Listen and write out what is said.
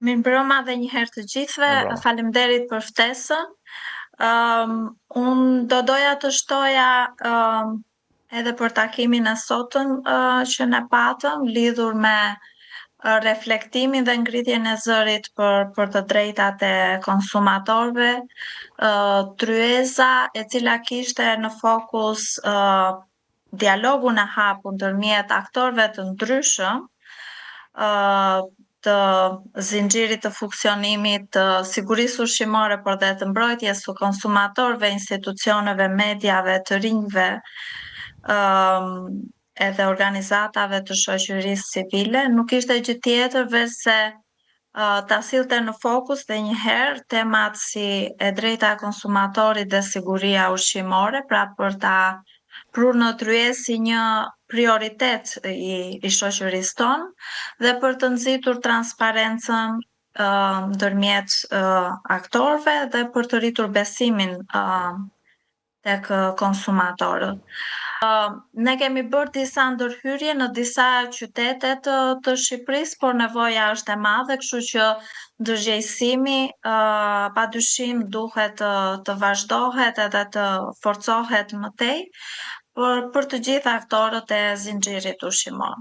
Mirëmbrëma dhe një herë të gjithëve, Mirëmbrëma. faleminderit për ftesën. Unë do doja të shtoja edhe për takimin e sotëm që ne patëm, lidhur me reflektimin dhe ngritjen e zërit për të drejtat e konsumatorëve, tryeza e cila kishte në fokus dialogun e hapur ndërmjet aktorëve të ndryshëm, të zinxhirit të funksionimit të sigurisë ushqimore, por dhe të mbrojtjes së konsumatorëve, institucioneve, mediave, të rinjve, edhe organizatave të shoqërisë civile, nuk ishte gjë tjetër veçse ta sillte në fokus dhe një herë temat si e drejta e konsumatorit dhe siguria ushqimore, pra për ta prur në tryezë si një prioritet i shoqërisë tonë dhe për të nxitur transparencën ndërmjet aktorëve dhe për të rritur besimin tek konsumatorët. Ne kemi bërë disa ndërhyrje në disa qytete të Shqipërisë, por nevoja është e madhe, kështu që ndërgjegjësimi padyshim duhet të vazhdohet edhe të forcohet më tej për të gjithë aktorët e zinxhirit ushqimor.